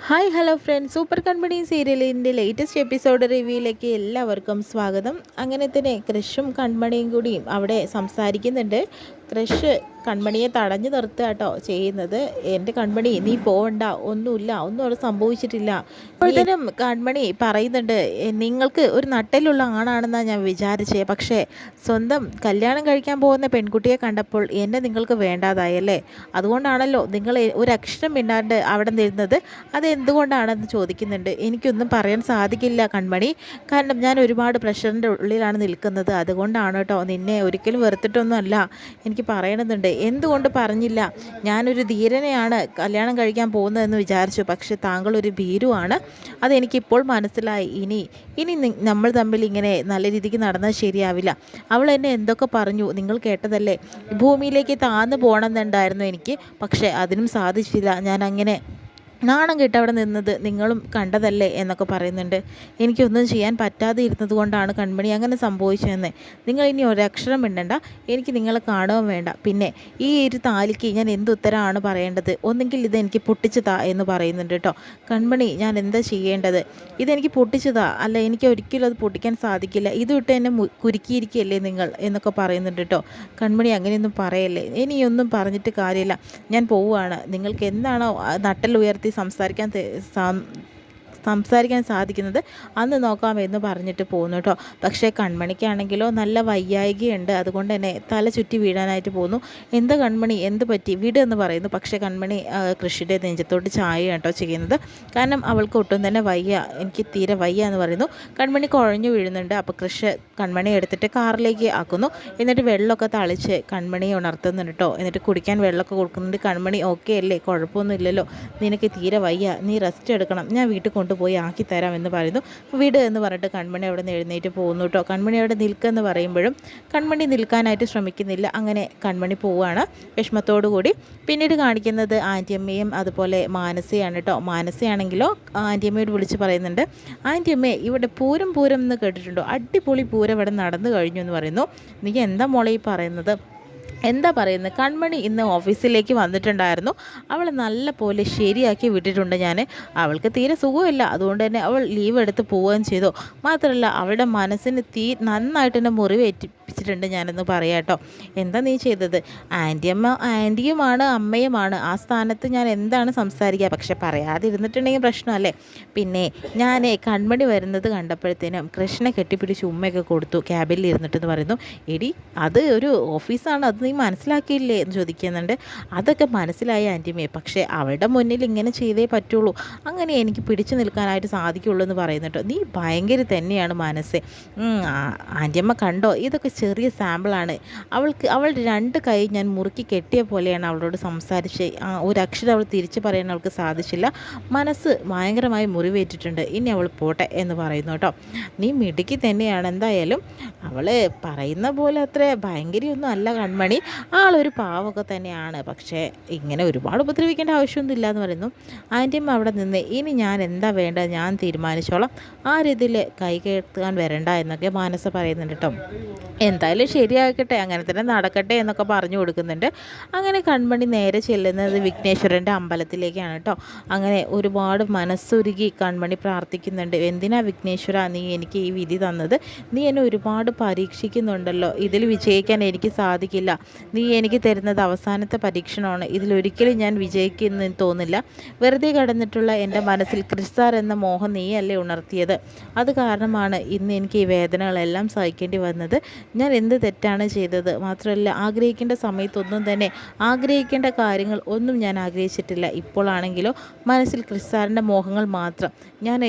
Hi hello friends, super Kanmani സീരിയലിൻ്റെ latest episode റിവ്യൂയിലേക്ക് എല്ലാവർക്കും സ്വാഗതം. അങ്ങനെ തന്നെ കൃഷും കൺമണിയും കൂടിയും അവിടെ സംസാരിക്കുന്നുണ്ട്. കൃഷ് കൺമണിയെ തടഞ്ഞു നിർത്തുക കേട്ടോ ചെയ്യുന്നത്. എൻ്റെ കൺമണി, നീ പോവണ്ട, ഒന്നുമില്ല, ഒന്നും അവിടെ സംഭവിച്ചിട്ടില്ല. ഇപ്പോഴത്തേനും കൺമണി പറയുന്നുണ്ട്, നിങ്ങൾക്ക് ഒരു നട്ടലുള്ള ആണാണെന്നാണ് ഞാൻ വിചാരിച്ചേ, പക്ഷേ സ്വന്തം കല്യാണം കഴിക്കാൻ പോകുന്ന പെൺകുട്ടിയെ കണ്ടപ്പോൾ എന്നെ നിങ്ങൾക്ക് വേണ്ടാതായല്ലേ, അതുകൊണ്ടാണല്ലോ നിങ്ങൾ ഒരു അക്ഷരം മിണ്ടാണ്ട് അവിടെ നിന്നത്. അതെന്തുകൊണ്ടാണെന്ന് ചോദിക്കുന്നുണ്ട്. എനിക്കൊന്നും പറയാൻ സാധിക്കില്ല കൺമണി, കാരണം ഞാൻ ഒരുപാട് പ്രഷറിൻ്റെ ഉള്ളിലാണ് നിൽക്കുന്നത്. അതുകൊണ്ടാണ് കേട്ടോ, നിന്നെ ഒരിക്കലും വെറുത്തിട്ടൊന്നുമല്ല. എനിക്ക് പറയണമെന്നുണ്ട്, എന്തുകൊണ്ട് പറഞ്ഞില്ല? ഞാനൊരു ധീരനെയാണ് കല്യാണം കഴിക്കാൻ പോകുന്നതെന്ന് വിചാരിച്ചു, പക്ഷെ താങ്കൾ ഒരു ഭീരുവാണ്. അതെനിക്കിപ്പോൾ മനസ്സിലായി. ഇനി നമ്മൾ തമ്മിൽ ഇങ്ങനെ നല്ല രീതിക്ക് നടന്നാൽ ശരിയാവില്ല. അവൾ എന്നെ എന്തൊക്കെ പറഞ്ഞു നിങ്ങൾ കേട്ടതല്ലേ? ഭൂമിയിലേക്ക് താഴ്ന്നു പോകണമെന്നുണ്ടായിരുന്നു എനിക്ക്, പക്ഷേ അതിനും സാധിച്ചില്ല. ഞാൻ അങ്ങനെ നാണം കെട്ട് അവിടെ നിന്നത് നിങ്ങളും കണ്ടതല്ലേ എന്നൊക്കെ പറയുന്നുണ്ട്. എനിക്കൊന്നും ചെയ്യാൻ പറ്റാതെ ഇരുന്നത് കൊണ്ടാണ് കൺമണി അങ്ങനെ സംഭവിച്ചതെന്ന്. നിങ്ങൾ ഇനി ഒരക്ഷരം മിണ്ടണ്ട, എനിക്ക് നിങ്ങളെ കാണുകയും വേണ്ട. പിന്നെ ഈ ഒരു താലിക്ക് ഞാൻ എന്ത് ഉത്തരമാണ് പറയേണ്ടത്? ഒന്നെങ്കിൽ ഇതെനിക്ക് പൊട്ടിച്ചു താ എന്ന് പറയുന്നുണ്ട് കേട്ടോ. കൺമണി, ഞാൻ എന്താ ചെയ്യേണ്ടത്? ഇതെനിക്ക് പൊട്ടിച്ചു താ, അല്ല എനിക്ക് ഒരിക്കലും അത് പൊട്ടിക്കാൻ സാധിക്കില്ല. ഇത് വിട്ട് എന്നെ കുരുക്കിയിരിക്കുകയല്ലേ നിങ്ങൾ എന്നൊക്കെ പറയുന്നുണ്ട് കേട്ടോ. കൺമണി, അങ്ങനെയൊന്നും പറയല്ലേ, ഇനിയൊന്നും പറഞ്ഞിട്ട് കാര്യമില്ല, ഞാൻ പോവുകയാണ്. നിങ്ങൾക്ക് എന്താണോ നട്ടലുയർത്തി സംസാരിക്കാൻ സാധിക്കുന്നത് അന്ന് നോക്കാമെന്ന് പറഞ്ഞിട്ട് പോകുന്നു കേട്ടോ. പക്ഷേ കൺമണിക്കാണെങ്കിലോ നല്ല വയ്യായികയുണ്ട്, അതുകൊണ്ട് തന്നെ തല ചുറ്റി വീഴാനായിട്ട് പോകുന്നു. എന്താ കൺമണി, എന്ത് പറ്റി? വീട് എന്ന് പറയുന്നു. പക്ഷേ കൺമണി കൃഷിയുടെ നെഞ്ചത്തോട്ട് ചായ കേട്ടോ ചെയ്യുന്നത്. കാരണം അവൾക്ക് ഒട്ടും തന്നെ വയ്യ, എനിക്ക് തീരെ വയ്യ എന്ന് പറയുന്നു. കൺമണി കുഴഞ്ഞു വീഴുന്നുണ്ട്. അപ്പോൾ കൃഷി കൺമണി എടുത്തിട്ട് കാറിലേക്ക് ആക്കുന്നു. എന്നിട്ട് വെള്ളമൊക്കെ തളിച്ച് കൺമണിയെ ഉണർത്തുന്നുണ്ട് കേട്ടോ. എന്നിട്ട് കുടിക്കാൻ വെള്ളമൊക്കെ കൊടുക്കുന്നുണ്ട്. കൺമണി ഓക്കെ അല്ലേ, കുഴപ്പമൊന്നും ഇല്ലല്ലോ, നിനക്ക് തീരെ വയ്യ, നീ റെസ്റ്റ് എടുക്കണം, ഞാൻ വീട്ടിൽ പോയി ആക്കി തരാം എന്ന് പറയുന്നു. വീട് എന്ന് പറഞ്ഞിട്ട് കൺമണി അവിടെ നിന്ന് എഴുന്നേറ്റ് പോകുന്നു കേട്ടോ. കൺമണി അവിടെ നിൽക്കുമെന്ന് പറയുമ്പോഴും കൺമണി നിൽക്കാനായിട്ട് ശ്രമിക്കുന്നില്ല. അങ്ങനെ കൺമണി പോവുകയാണ് വിഷമത്തോടു കൂടി. പിന്നീട് കാണിക്കുന്നത് ആൻറ്റിയമ്മയും അതുപോലെ മാനസയാണ് കേട്ടോ. മാനസയാണെങ്കിലോ ആൻറ്റിയമ്മയോട് വിളിച്ച് പറയുന്നുണ്ട്, ആൻറ്റിയമ്മേ, ഇവിടെ പൂരം എന്ന് കേട്ടിട്ടുണ്ടോ? അടിപൊളി പൂരം ഇവിടെ നടന്നു കഴിഞ്ഞു എന്ന് പറയുന്നു. നീ എന്താ മോളെ ഈ പറയുന്നത്? എന്താ പറയുന്നത്? കൺമണി ഇന്ന് ഓഫീസിലേക്ക് വന്നിട്ടുണ്ടായിരുന്നു. അവൾ നല്ല പോലെ ശരിയാക്കി വിട്ടിട്ടുണ്ട് ഞാൻ. അവൾക്ക് തീരെ സുഖമില്ല, അതുകൊണ്ട് തന്നെ അവൾ ലീവ് എടുത്ത് പോവുകയും ചെയ്തു. മാത്രമല്ല അവളുടെ മനസ്സിന് നന്നായിട്ട് തന്നെ മുറിവേറ്റിപ്പിച്ചിട്ടുണ്ട് ഞാനെന്ന് പറയാം കേട്ടോ. എന്താ നീ ചെയ്തത്? ആൻറ്റിയുമാണ് അമ്മയുമാണ്, ആ സ്ഥാനത്ത് ഞാൻ എന്താണ് സംസാരിക്കുക? പക്ഷെ പറയാതിരുന്നിട്ടുണ്ടെങ്കിൽ പ്രശ്നമല്ലേ. പിന്നെ ഞാൻ കൺമണി വരുന്നത് കണ്ടപ്പോഴത്തേനും കൃഷ്ണനെ കെട്ടിപ്പിടിച്ച് ഉമ്മയൊക്കെ കൊടുത്തു ക്യാബിനിൽ ഇരുന്നിട്ടെന്ന് പറയുന്നു. എടി, അത് ഒരു ഓഫീസാണ്, അത് നീ മനസ്സിലാക്കിയില്ലേ എന്ന് ചോദിക്കുന്നുണ്ട്. അതൊക്കെ മനസ്സിലായി ആൻറ്റിയമ്മയെ, പക്ഷേ അവളുടെ മുന്നിൽ ഇങ്ങനെ ചെയ്തേ പറ്റുള്ളൂ, അങ്ങനെ എനിക്ക് പിടിച്ചു നിൽക്കാനായിട്ട് സാധിക്കുള്ളൂ എന്ന് പറയുന്നുണ്ട്. നീ ഭയങ്കര തന്നെയാണ് മനസ്സേ. ആൻറ്റിയമ്മ കണ്ടോ, ഇതൊക്കെ ചെറിയ സാമ്പിളാണ്. അവളുടെ രണ്ട് കൈ ഞാൻ മുറുക്കി കെട്ടിയ പോലെയാണ് അവളോട് സംസാരിച്ച്. ഒരക്ഷരം അവൾ തിരിച്ചു പറയാൻ അവൾക്ക് സാധിച്ചില്ല. മനസ്സ് ഭയങ്കരമായി മുറിവേറ്റിട്ടുണ്ട്. ഇനി അവൾ പോട്ടെ എന്ന് പറയുന്നു കേട്ടോ. നീ മിടുക്കി തന്നെയാണ്. എന്തായാലും അവൾ പറയുന്ന പോലെ അത്ര ഭയങ്കരയൊന്നും അല്ല കൺമണി, ആളൊരു പാവമൊക്കെ തന്നെയാണ്. പക്ഷേ ഇങ്ങനെ ഒരുപാട് ഉപദ്രവിക്കേണ്ട ആവശ്യമൊന്നും ഇല്ല എന്ന് പറയുന്നു. ആൻറ്റിയമ്മ അവിടെ നിന്ന്, ഇനി ഞാൻ എന്താ വേണ്ടത് ഞാൻ തീരുമാനിച്ചോളാം, ആ രീതിയിൽ കൈ കേൾക്കാൻ വരണ്ട എന്നൊക്കെ മാനസ പറയുന്നുണ്ട് കേട്ടോ. എന്തായാലും ശരിയാക്കട്ടെ, അങ്ങനെ തന്നെ നടക്കട്ടെ എന്നൊക്കെ പറഞ്ഞു കൊടുക്കുന്നുണ്ട്. അങ്ങനെ കൺമണി നേരെ ചെല്ലുന്നത് വിഘ്നേശ്വരൻ്റെ അമ്പലത്തിലേക്കാണ് കേട്ടോ. അങ്ങനെ ഒരുപാട് മനസ്സുരുകി കൺമണി പ്രാർത്ഥിക്കുന്നുണ്ട്. എന്തിനാ വിഘ്നേശ്വര നീ എനിക്ക് ഈ വിധി തന്നത്? നീ എന്നെ ഒരുപാട് പരീക്ഷിക്കുന്നുണ്ടല്ലോ, ഇതിൽ വിജയിക്കാൻ എനിക്ക് സാധിക്കില്ല. നീ എനിക്ക് തരുന്നത് അവസാനത്തെ പരീക്ഷണമാണ്, ഇതിലൊരിക്കലും ഞാൻ വിജയിക്കുമെന്ന് തോന്നില്ല. വെറുതെ കടന്നിട്ടുള്ള എൻ്റെ മനസ്സിൽ ക്രിസ്താർ എന്ന മോഹം നീയല്ലേ ഉണർത്തിയത്? അത് കാരണമാണ് ഇന്ന് എനിക്ക് ഈ വേദനകളെല്ലാം സഹിക്കേണ്ടി വന്നത്. ഞാൻ എന്ത് തെറ്റാണ് ചെയ്തത്? മാത്രമല്ല ആഗ്രഹിക്കേണ്ട സമയത്തൊന്നും തന്നെ ആഗ്രഹിക്കേണ്ട കാര്യങ്ങൾ ഒന്നും ഞാൻ ആഗ്രഹിച്ചിട്ടില്ല. ഇപ്പോഴാണെങ്കിലോ മനസ്സിൽ ക്രിസ്താറിൻ്റെ മോഹങ്ങൾ മാത്രം.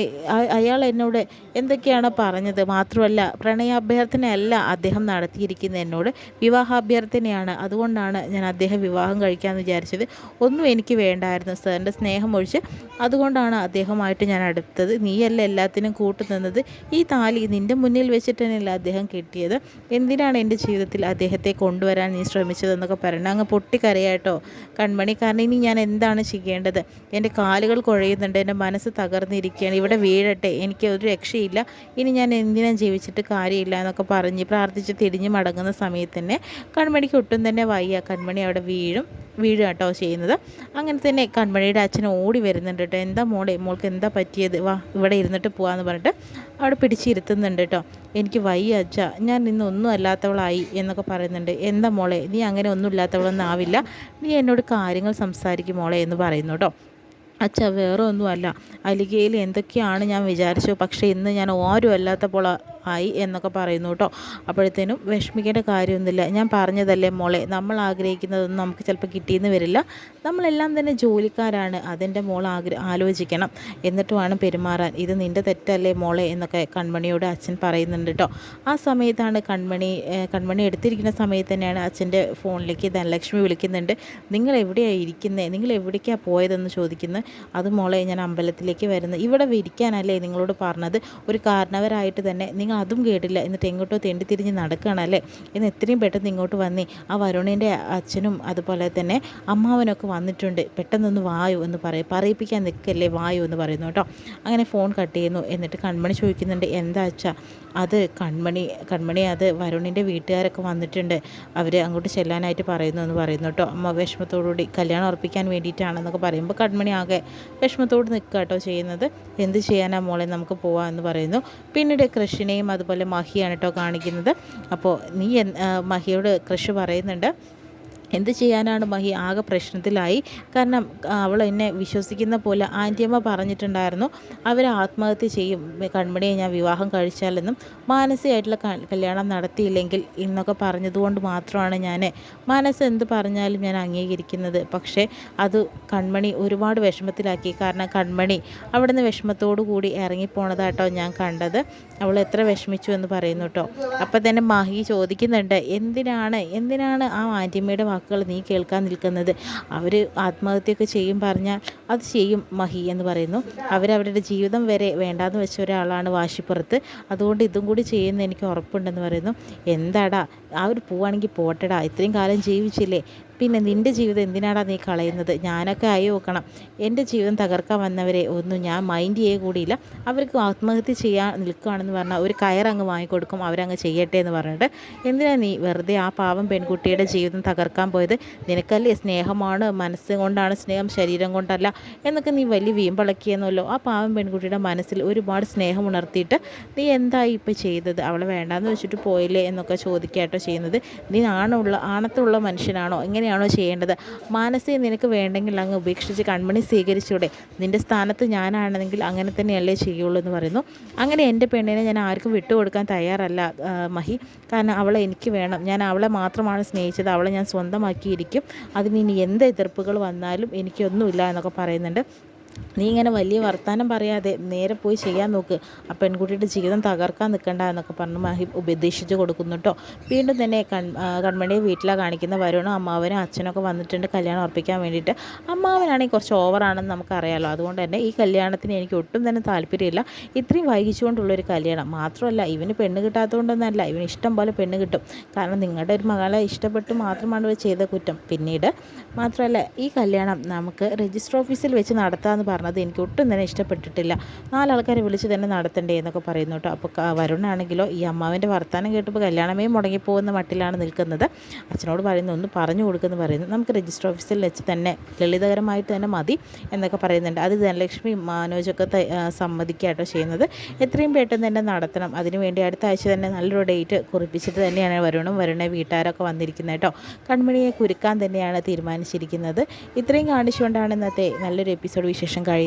അയാൾ എന്നോട് എന്തൊക്കെയാണോ പറഞ്ഞത്? മാത്രമല്ല പ്രണയാഭ്യർത്ഥനയല്ല അദ്ദേഹം നടത്തിയിരിക്കുന്നത്, എന്നോട് വിവാഹാഭ്യർത്ഥനയാണ്. അതുകൊണ്ടാണ് ഞാൻ അദ്ദേഹം വിവാഹം കഴിക്കാമെന്ന് വിചാരിച്ചത്. ഒന്നും എനിക്ക് വേണ്ടായിരുന്നു, സാറിൻ്റെ സ്നേഹം ഒഴിച്ച്. അതുകൊണ്ടാണ് അദ്ദേഹമായിട്ട് ഞാൻ അടുത്തത്. നീയല്ല എല്ലാത്തിനും കൂട്ടുനിന്നത്. ഈ താലി നിൻ്റെ മുന്നിൽ വെച്ചിട്ട് തന്നെയല്ല അദ്ദേഹം കെട്ടിയത്. എന്തിനാണ് എൻ്റെ ജീവിതത്തിൽ അദ്ദേഹത്തെ കൊണ്ടുവരാൻ നീ ശ്രമിച്ചതെന്നൊക്കെ പറയണം. അങ്ങ് പൊട്ടിക്കരയാട്ടോ കൺമണി. കാരണം ഇനി ഞാൻ എന്താണ് ചെയ്യേണ്ടത്? എൻ്റെ കാലുകൾ കുഴയുന്നുണ്ട്, എൻ്റെ മനസ്സ് തകർന്നിരിക്കുകയാണ്. ഇവിടെ വീഴട്ടെ, എനിക്ക് ഒരു രക്ഷയില്ല. ഇനി ഞാൻ എന്തിനാ ജീവിച്ചിട്ട് കാര്യമില്ല എന്നൊക്കെ പറഞ്ഞ് പ്രാർത്ഥിച്ച് തിരിഞ്ഞ് മടങ്ങുന്ന സമയത്ത് തന്നെ കൺമണിക്ക് ഒട്ടും തന്നെ വയ്യ. കൺമണി അവിടെ വീഴും. വീഴുക കേട്ടോ ചെയ്യുന്നത്. അങ്ങനെ തന്നെ കൺമണിയുടെ അച്ഛൻ ഓടി വരുന്നുണ്ട് കേട്ടോ. എന്താ മോളെ, മോൾക്ക് എന്താ പറ്റിയത്, വാ ഇവിടെ ഇരുന്നിട്ട് പോകാമെന്ന് പറഞ്ഞിട്ട് അവിടെ പിടിച്ചിരുത്തുന്നുണ്ട് കേട്ടോ. എനിക്ക് വയ്യ അച്ഛ, ഞാൻ ഇന്നൊന്നും അല്ലാത്തവളായി എന്നൊക്കെ പറയുന്നുണ്ട്. എന്താ മോളെ, നീ അങ്ങനെ ഒന്നും ഇല്ലാത്തവളൊന്നും ആവില്ല, നീ എന്നോട് കാര്യങ്ങൾ സംസാരിക്കും മോളെ എന്ന് പറയുന്നു കേട്ടോ. അച്ഛാ വേറെ ഒന്നുമല്ല, അലികയിൽ എന്തൊക്കെയാണ് ഞാൻ വിചാരിച്ചു, പക്ഷേ ഇന്ന് ഞാൻ ആരും അല്ലാത്തപ്പോൾ ആയി എന്നൊക്കെ പറയുന്നു കേട്ടോ. അപ്പോഴത്തേനും വിഷമിക്കേണ്ട കാര്യമൊന്നുമില്ല, ഞാൻ പറഞ്ഞതല്ലേ മോളെ, നമ്മൾ ആഗ്രഹിക്കുന്നതൊന്നും നമുക്ക് ചിലപ്പോൾ കിട്ടിയെന്ന് വരില്ല, നമ്മളെല്ലാം തന്നെ ജോലിക്കാരാണ്, അതിൻ്റെ മോൾ ആലോചിക്കണം, എന്നിട്ട് വേണം പെരുമാറാൻ, ഇത് നിൻ്റെ തെറ്റല്ലേ മോളെ എന്നൊക്കെ കൺമണിയോട് അച്ഛൻ പറയുന്നുണ്ട് കേട്ടോ. ആ സമയത്താണ് കൺമണി എടുത്തിരിക്കുന്ന സമയത്ത് തന്നെയാണ് അച്ഛൻ്റെ ഫോണിലേക്ക് ധനലക്ഷ്മി വിളിക്കുന്നുണ്ട്. നിങ്ങൾ എവിടെയാണ് ഇരിക്കുന്നത്, നിങ്ങൾ എവിടേക്കാണ് പോയതെന്ന് ചോദിക്കുന്നത്. അത് മോളെ, ഞാൻ അമ്പലത്തിലേക്ക് വരുന്നത്, ഇവിടെ ഇരിക്കാനല്ലേ നിങ്ങളോട് പറഞ്ഞത്, ഒരു കാരണവരായിട്ട് തന്നെ നിങ്ങൾ അതും കേട്ടില്ല, എന്നിട്ട് എങ്ങോട്ടോ തെണ്ടിത്തിരിഞ്ഞ് നടക്കുകയാണല്ലേ, എന്ന് എത്രയും പെട്ടെന്ന് ഇങ്ങോട്ട് വന്നേ, ആ വരുണിൻ്റെ അച്ഛനും അതുപോലെ തന്നെ അമ്മാവനൊക്കെ വന്നിട്ടുണ്ട്, പെട്ടെന്നൊന്ന് വായു എന്ന് പറയിപ്പിക്കാൻ നിൽക്കല്ലേ, വായു എന്ന് പറയുന്നു കേട്ടോ. അങ്ങനെ ഫോൺ കട്ട് ചെയ്യുന്നു. എന്നിട്ട് കൺമണി ചോദിക്കുന്നുണ്ട്, എന്താ അച്ഛാ? അത് കൺമണി അത് വരുണിൻ്റെ വീട്ടുകാരൊക്കെ വന്നിട്ടുണ്ട്, അവർ അങ്ങോട്ട് ചെല്ലാനായിട്ട് പറയുന്നു എന്ന് പറയുന്നു കേട്ടോ. അമ്മ വിഷമത്തോടുകൂടി കല്യാണം ഉറപ്പിക്കാൻ വേണ്ടിയിട്ടാണെന്നൊക്കെ പറയുമ്പോൾ കൺമണി ആകെ വിഷമത്തോട് നിൽക്കുക കേട്ടോ ചെയ്യുന്നത്. എന്ത് ചെയ്യാനാ മോളെ, നമുക്ക് പോവാമെന്ന് പറയുന്നു. പിന്നീട് കൃഷിനെയും അതുപോലെ മഹിയാണ് കേട്ടോ കാണിക്കുന്നത്. അപ്പോൾ മഹിയോട് കൃഷി പറയുന്നുണ്ട്, എന്ത് ചെയ്യാനാണ് മഹി, ആകെ പ്രശ്നത്തിലായി. കാരണം അവൾ എന്നെ വിശ്വസിക്കുന്ന പോലെ ആൻറ്റിയമ്മ പറഞ്ഞിട്ടുണ്ടായിരുന്നു, അവർ ആത്മഹത്യ ചെയ്യും കൺമണിയെ ഞാൻ വിവാഹം കഴിച്ചാലെന്നും, മാനസികമായിട്ടുള്ള കല്യാണം നടത്തിയില്ലെങ്കിൽ എന്നൊക്കെ പറഞ്ഞതുകൊണ്ട് മാത്രമാണ് ഞാൻ മനസ്സ് എന്ത് പറഞ്ഞാലും ഞാൻ അംഗീകരിക്കുന്നത്. പക്ഷേ അത് കൺമണി ഒരുപാട് വിഷമത്തിലാക്കി. കാരണം കൺമണി അവിടെ നിന്ന് വിഷമത്തോടു കൂടി ഇറങ്ങിപ്പോണതാട്ടോ ഞാൻ കണ്ടത്. അവൾ എത്ര വിഷമിച്ചു എന്ന് പറയുന്നു കേട്ടോ. അപ്പം തന്നെ മഹി ചോദിക്കുന്നുണ്ട്, എന്തിനാണ് ആ ആൻറ്റിയമ്മയുടെ വാക്കുകൾ നീ കേൾക്കാൻ നിൽക്കുന്നത്, അവർ ആത്മഹത്യയൊക്കെ ചെയ്യും പറഞ്ഞാൽ അത് ചെയ്യും മഹി എന്ന് പറയുന്നു. അവരവരുടെ ജീവിതം വരെ വേണ്ടാന്ന് വെച്ച ഒരാളാണ് വാശിപ്പുറത്ത്, അതുകൊണ്ട് ഇതും കൂടി ചെയ്യുന്ന എനിക്ക് ഉറപ്പുണ്ടെന്ന് പറയുന്നു. എന്താടാ, അവർ പോവുകയാണെങ്കിൽ പോട്ടടാ, ഇത്രയും കാലം ജീവിച്ചില്ലേ, പിന്നെ നിൻ്റെ ജീവിതം എന്തിനാടാ നീ കളയുന്നത്, ഞാനൊക്കെ ആയി നോക്കണം, എൻ്റെ ജീവിതം തകർക്കാൻ വന്നവരെ ഒന്നും ഞാൻ മൈൻഡ് ചെയ്യുക കൂടിയില്ല, അവർക്ക് ആത്മഹത്യ ചെയ്യാൻ നിൽക്കുകയാണെന്ന് പറഞ്ഞാൽ ഒരു കയറങ്ങ് വാങ്ങിക്കൊടുക്കും, അവരങ്ങ് ചെയ്യട്ടെ എന്ന് പറഞ്ഞിട്ട് എന്തിനാ നീ വെറുതെ ആ പാവം പെൺകുട്ടിയുടെ ജീവിതം തകർക്കാൻ പോയത്, നിനക്കല്ലേ സ്നേഹമാണ്, മനസ്സ് കൊണ്ടാണ് സ്നേഹം, ശരീരം കൊണ്ടല്ല എന്നൊക്കെ നീ വലിയ വീമ്പളക്കിയെന്നല്ലോ. ആ പാവം പെൺകുട്ടിയുടെ മനസ്സിൽ ഒരുപാട് സ്നേഹം ഉണർത്തിയിട്ട് നീ എന്തായി ഇപ്പോൾ ചെയ്തത്, അവളെ വേണ്ടാന്ന് വെച്ചിട്ട് പോയില്ലേ എന്നൊക്കെ ചോദിക്കാട്ടോ ചെയ്യുന്നത്. നീ ആണത്തുള്ള മനുഷ്യനാണോ, ഇങ്ങനെ ാണോ ചെയ്യേണ്ടത്, മാനസിക നിനക്ക് വേണ്ടെങ്കിൽ അങ്ങ് ഉപേക്ഷിച്ച് കൺമണി സ്വീകരിച്ചൂടെ, നിൻ്റെ സ്ഥാനത്ത് ഞാനാണെങ്കിൽ അങ്ങനെ തന്നെയല്ലേ ചെയ്യുള്ളൂ എന്ന് പറയുന്നു. അങ്ങനെ എൻ്റെ പെണ്ണിനെ ഞാൻ ആർക്കും വിട്ടുകൊടുക്കാൻ തയ്യാറല്ല മഹി, കാരണം അവളെ എനിക്ക് വേണം, ഞാൻ അവളെ മാത്രമാണ് സ്നേഹിച്ചത്, അവളെ ഞാൻ സ്വന്തമാക്കിയിരിക്കും, അതിന് ഇനി എന്ത് എതിർപ്പുകൾ വന്നാലും എനിക്കൊന്നുമില്ല എന്നൊക്കെ പറയുന്നുണ്ട്. നീ ഇങ്ങനെ വലിയ വർത്തമാനം പറയാതെ നേരെ പോയി ചെയ്യാൻ നോക്ക്, ആ പെൺകുട്ടിയുടെ ജീവിതം തകർക്കാൻ നിൽക്കണ്ട എന്നൊക്കെ പറഞ്ഞ് മഹി ഉപദേശിച്ച് കൊടുക്കുന്നു കേട്ടോ. വീണ്ടും തന്നെ കൺമണിയെ വീട്ടിലാണ് കാണിക്കുന്ന. വരുണും അമ്മാവനും അച്ഛനൊക്കെ വന്നിട്ടുണ്ട് കല്യാണം ഉറപ്പിക്കാൻ വേണ്ടിയിട്ട്. അമ്മാവനാണെങ്കിൽ കുറച്ച് ഓവറാണെന്ന് നമുക്കറിയാമല്ലോ, അതുകൊണ്ട് തന്നെ ഈ കല്യാണത്തിന് എനിക്ക് ഒട്ടും തന്നെ താല്പര്യമില്ല, ഇത്രയും വൈകിച്ചുകൊണ്ടുള്ളൊരു കല്യാണം. മാത്രമല്ല ഇവന് പെണ്ണ് കിട്ടാത്തതുകൊണ്ടൊന്നല്ല, ഇവന് ഇഷ്ടം പോലെ പെണ്ണ് കിട്ടും, കാരണം നിങ്ങളുടെ ഒരു മകളെ ഇഷ്ടപ്പെട്ട് മാത്രമാണ് ഇവർ ചെയ്ത കുറ്റം. പിന്നീട് മാത്രമല്ല ഈ കല്യാണം നമുക്ക് രജിസ്റ്റർ ഓഫീസിൽ വെച്ച് നടത്താമെന്ന് പറഞ്ഞത് എനിക്ക് ഒട്ടും തന്നെ ഇഷ്ടപ്പെട്ടിട്ടില്ല, 4 ആൾക്കാരെ വിളിച്ച് തന്നെ നടത്തണ്ടേ എന്നൊക്കെ പറയുന്നു കേട്ടോ. അപ്പോൾ വരുണാണെങ്കിലോ ഈ അമ്മാവിൻ്റെ വർത്തമാനം കേട്ടപ്പോൾ കല്യാണമേ മുടങ്ങിപ്പോകുന്ന മട്ടിലാണ് നിൽക്കുന്നത്. അച്ഛനോട് പറയുന്നു, ഒന്ന് പറഞ്ഞു കൊടുക്കുമെന്ന് പറയുന്നു, നമുക്ക് രജിസ്റ്റർ ഓഫീസിൽ വെച്ച് തന്നെ ലളിതകരമായിട്ട് തന്നെ മതി എന്നൊക്കെ പറയുന്നുണ്ട്. അത് ധനലക്ഷ്മി മനോജൊക്കെ സമ്മതിക്കാട്ടോ ചെയ്യുന്നത്. എത്രയും പെട്ടെന്ന് തന്നെ നടത്തണം, അതിനുവേണ്ടി അടുത്ത ആഴ്ച തന്നെ നല്ലൊരു ഡേറ്റ് കുറിപ്പിച്ചിട്ട് തന്നെയാണ് വരുണ വീട്ടുകാരൊക്കെ വന്നിരിക്കുന്നത് കേട്ടോ. കൺമണിയെ കുരുക്കാൻ തന്നെയാണ് തീരുമാനിച്ചിരിക്കുന്നത്. ഇത്രയും കാണിച്ചുകൊണ്ടാണ് ഇന്നത്തെ നല്ലൊരു എപ്പിസോഡ് വിശേഷം കഴിയുന്നത്.